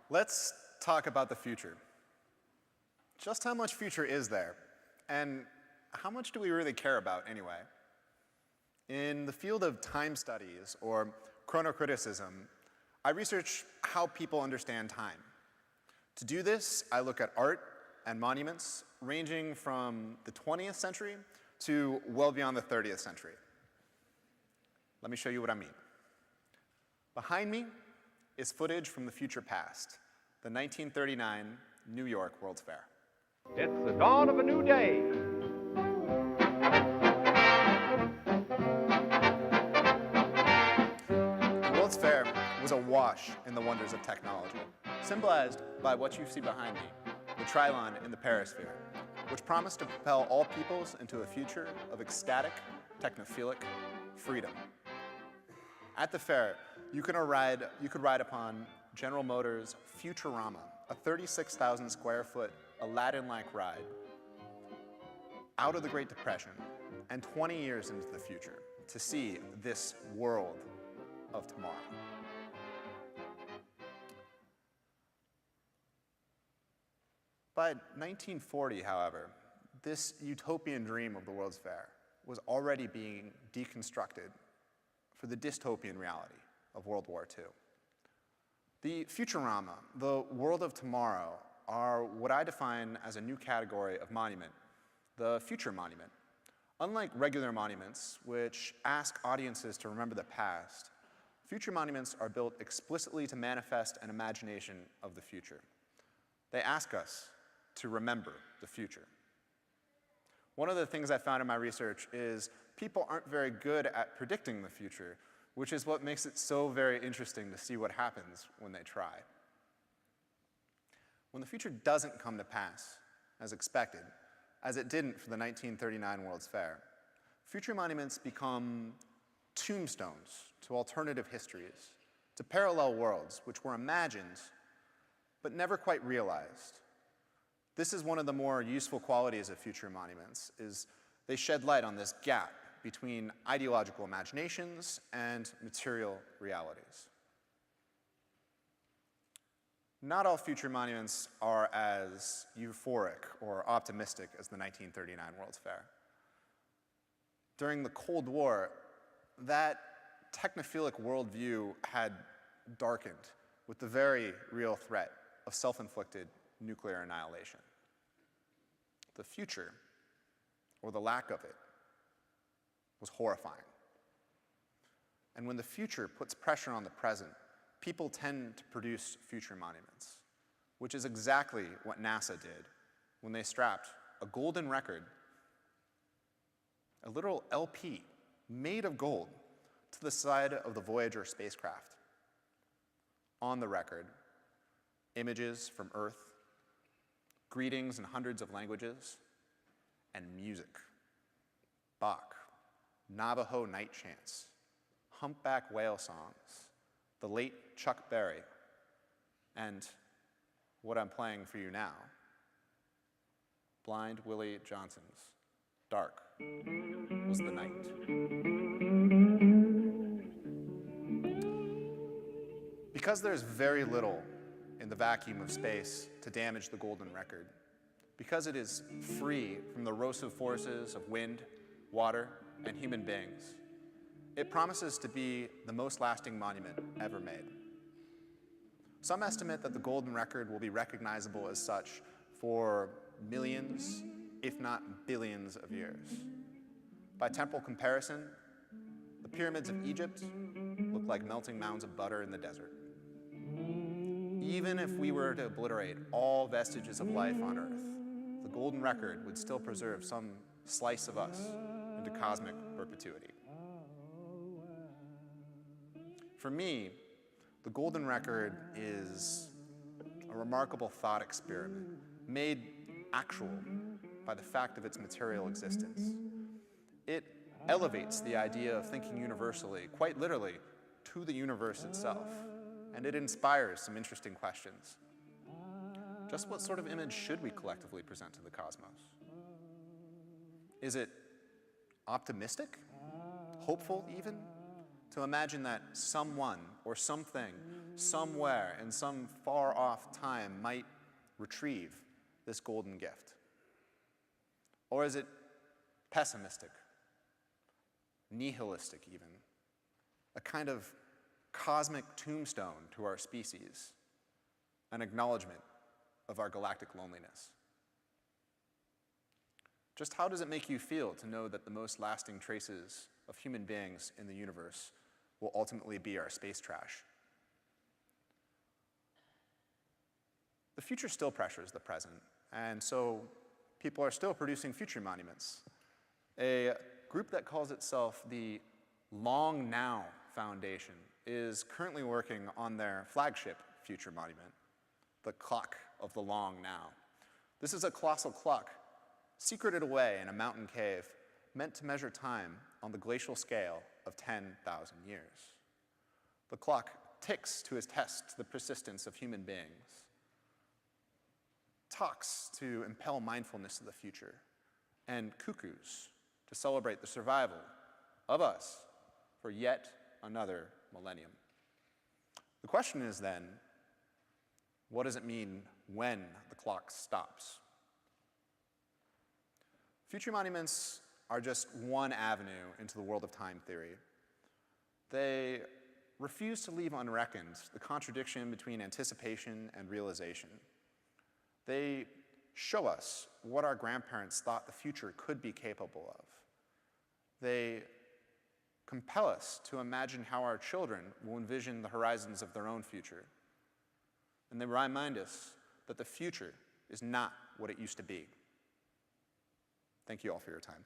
Let's talk about the future. Just how much future is there? And how much do we really care about anyway? In the field of time studies, or chronocriticism, I research how people understand time. To do this, I look at art and monuments ranging from the 20th century to well beyond the 30th century. Let me show you what I mean. Behind me is footage from the future past, the 1939 New York World's Fair. It's the dawn of a new day. The World's Fair was awash in the wonders of technology, symbolized by what you see behind me, the Trilon in the Perisphere, which promised to propel all peoples into a future of ecstatic, technophilic freedom. At the fair, you could ride upon General Motors' Futurama, a 36,000 square foot Aladdin-like ride, out of the Great Depression and 20 years into the future to see this world of tomorrow. By 1940, however, this utopian dream of the World's Fair was already being deconstructed for the dystopian reality of World War II. The Futurama, the world of tomorrow, are what I define as a new category of monument, the future monument. Unlike regular monuments, which ask audiences to remember the past, future monuments are built explicitly to manifest an imagination of the future. They ask us to remember the future. One of the things I found in my research is people aren't very good at predicting the future, which is what makes it so very interesting to see what happens when they try. When the future doesn't come to pass, as expected, as it didn't for the 1939 World's Fair, future monuments become tombstones to alternative histories, to parallel worlds which were imagined but never quite realized. This is one of the more useful qualities of future monuments, is they shed light on this gap between ideological imaginations and material realities. Not all future monuments are as euphoric or optimistic as the 1939 World's Fair. During the Cold War, that technophilic worldview had darkened with the very real threat of self-inflicted nuclear annihilation. The future, or the lack of it, was horrifying. And when the future puts pressure on the present, people tend to produce future monuments, which is exactly what NASA did when they strapped a golden record, a literal LP made of gold, to the side of the Voyager spacecraft. On the record, images from Earth, greetings in hundreds of languages, and music. Bach, Navajo night chants, humpback whale songs, the late Chuck Berry, and what I'm playing for you now, Blind Willie Johnson's Dark Was the Night. Because there's very little in the vacuum of space to damage the golden record, because it is free from the erosive forces of wind, water, and human beings, it promises to be the most lasting monument ever made. Some estimate that the golden record will be recognizable as such for millions, if not billions of years. By temporal comparison, the pyramids of Egypt look like melting mounds of butter in the desert. Even if we were to obliterate all vestiges of life on Earth, the golden record would still preserve some slice of us into cosmic perpetuity. For me, the golden record is a remarkable thought experiment made actual by the fact of its material existence. It elevates the idea of thinking universally, quite literally, to the universe itself, and it inspires some interesting questions. Just what sort of image should we collectively present to the cosmos? Is it optimistic? Hopeful even? to imagine that someone or something, somewhere, in some far-off time might retrieve this golden gift? Or is it pessimistic, nihilistic even, a kind of cosmic tombstone to our species, an acknowledgement of our galactic loneliness? Just how does it make you feel to know that the most lasting traces of human beings in the universe will ultimately be our space trash? The future still pressures the present, and so people are still producing future monuments. A group that calls itself the Long Now Foundation is currently working on their flagship future monument, the Clock of the Long Now. This is a colossal clock secreted away in a mountain cave meant to measure time on the glacial scale of 10,000 years. The clock ticks to attest the persistence of human beings, talks to impel mindfulness of the future, and cuckoos to celebrate the survival of us for yet another millennium. The question is then, what does it mean when the clock stops? Future monuments are just one avenue into the world of time theory. They refuse to leave unreckoned the contradiction between anticipation and realization. They show us what our grandparents thought the future could be capable of. They compel us to imagine how our children will envision the horizons of their own future. And they remind us that the future is not what it used to be. Thank you all for your time.